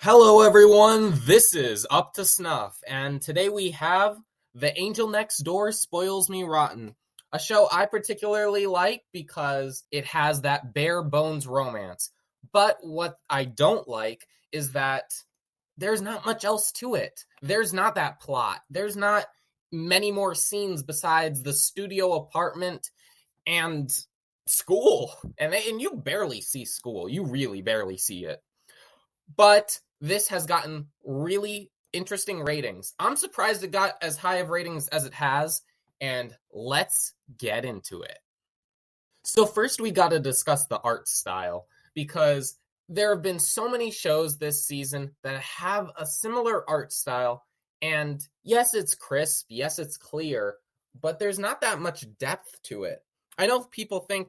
Hello, everyone. This is Up to Snuff, and today we have The Angel Next Door Spoils Me Rotten, a show I particularly like because it has that bare bones romance. But what I don't like is that there's not much else to it. There's not that plot. There's not many more scenes besides the studio apartment and school. And you barely see school. You really barely see it. But this has gotten really interesting ratings. I'm surprised it got as high of ratings as it has, and let's get into it. So first we got to discuss the art style, because there have been so many shows this season that have a similar art style, and yes, it's crisp, yes, it's clear, but there's not that much depth to it. I know people think,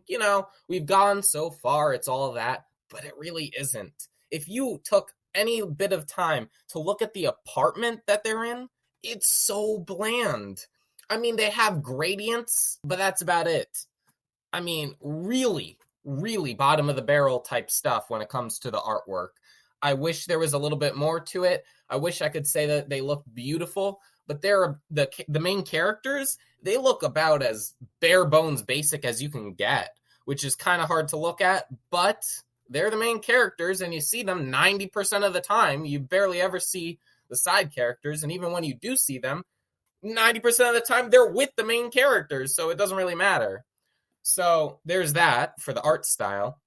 we've gone so far, it's all that, but it really isn't. If you took any bit of time to look at the apartment that they're in, it's so bland. I mean, they have gradients, but that's about it. I mean, really, really bottom of the barrel type stuff when it comes to the artwork. I wish there was a little bit more to it. I wish I could say that they look beautiful, but they're the main characters, they look about as bare bones basic as you can get, which is kind of hard to look at, but they're the main characters, and you see them 90% of the time. You barely ever see the side characters, and even when you do see them, 90% of the time they're with the main characters, so it doesn't really matter. So there's that for the art style.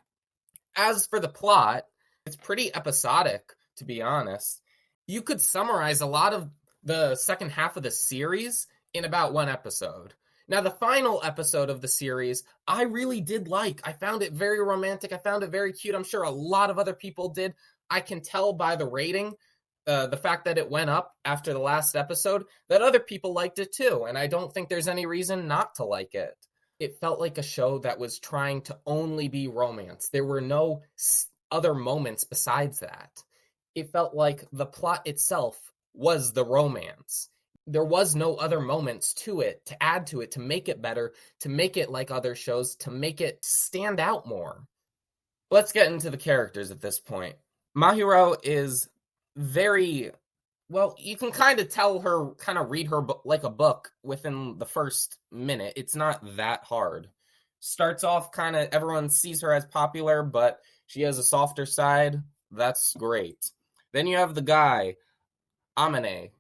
As for the plot, it's pretty episodic, to be honest. You could summarize a lot of the second half of the series in about one episode. Now, the final episode of the series, I really did like. I found it very romantic. I found it very cute. I'm sure a lot of other people did. I can tell by the rating, the fact that it went up after the last episode, that other people liked it too. And I don't think there's any reason not to like it. It felt like a show that was trying to only be romance. There were no other moments besides that. It felt like the plot itself was the romance. There was no other moments to it, to add to it, to make it better, to make it like other shows, to make it stand out more. Let's get into the characters at this point. Mahiro is very, well, you can kind of tell her, kind of read her like a book within the first minute. It's not that hard. Starts off kind of, everyone sees her as popular, but she has a softer side. That's great. Then you have the guy, Amane.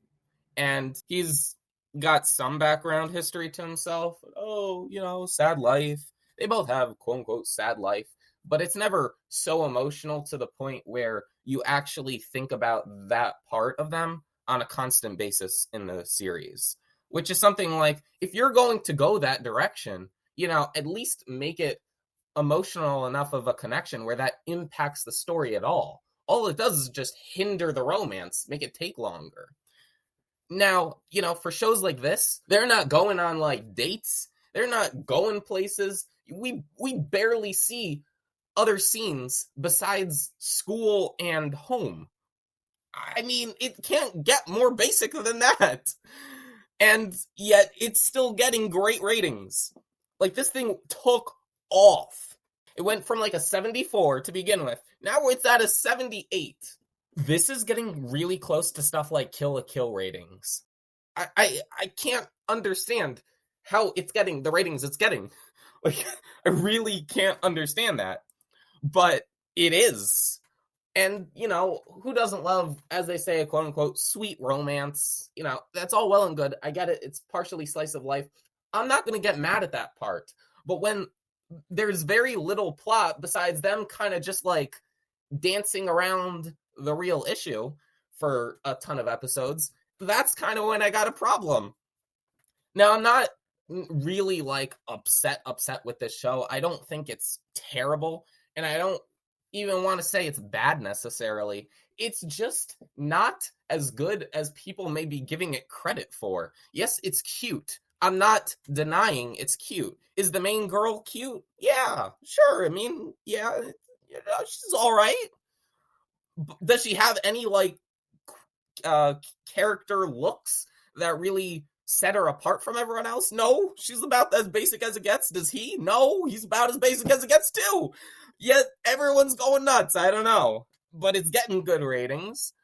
And he's got some background history to himself. Oh, sad life. They both have quote-unquote sad life. But it's never so emotional to the point where you actually think about that part of them on a constant basis in the series. Which is something like, if you're going to go that direction, at least make it emotional enough of a connection where that impacts the story at all. All it does is just hinder the romance, make it take longer. Now, for shows like this, they're not going on like dates. They're not going places. We barely see other scenes besides school and home. I mean, it can't get more basic than that. And yet it's still getting great ratings. Like, this thing took off. It went from like a 74 to begin with. Now it's at a 78. This is getting really close to stuff like Kill la Kill ratings. I can't understand how it's getting the ratings it's getting. Like, I really can't understand that. But it is. And, who doesn't love, as they say, a quote-unquote sweet romance? That's all well and good. I get it. It's partially slice of life. I'm not going to get mad at that part. But when there's very little plot besides them kind of just like dancing around the real issue for a ton of episodes, that's kind of when I got a problem. Now, I'm not really like upset with this show. I don't think it's terrible, and I don't even want to say it's bad necessarily. It's just not as good as people may be giving it credit for. Yes, it's cute. I'm not denying it's cute. Is the main girl cute? Yeah, sure. I mean, yeah, she's all right. Does she have any like character looks that really set her apart from everyone else? No, she's about as basic as it gets. Does he? No, he's about as basic as it gets too. Yet everyone's going nuts. I don't know, but it's getting good ratings.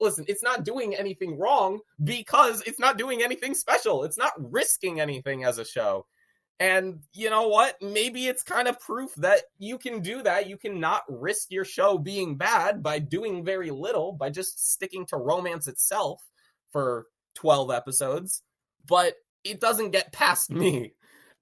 listen, it's not doing anything wrong because it's not doing anything special. It's not risking anything as a show. And you know what? Maybe it's kind of proof that you can do that. You cannot risk your show being bad by doing very little, by just sticking to romance itself for 12 episodes. But it doesn't get past me.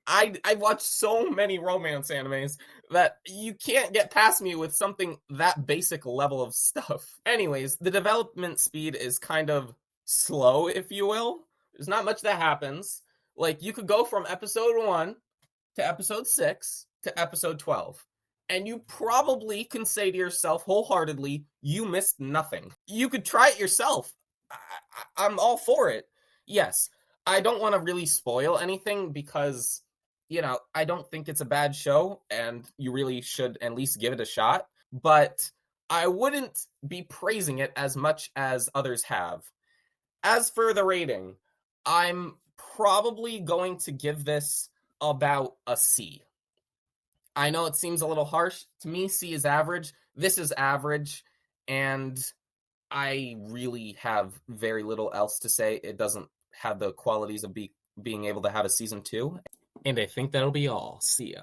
I watch so many romance animes that you can't get past me with something that basic level of stuff. Anyways, the development speed is kind of slow, if you will. There's not much that happens. Like, you could go from episode 1 to episode 6 to episode 12, and you probably can say to yourself wholeheartedly, you missed nothing. You could try it yourself. I'm all for it. Yes, I don't want to really spoil anything because, I don't think it's a bad show, and you really should at least give it a shot, but I wouldn't be praising it as much as others have. As for the rating, I'm probably going to give this about a C. I know it seems a little harsh. To me, C is average. This is average, and I really have very little else to say. It doesn't have the qualities of being able to have a season 2. And I think that'll be all. See ya.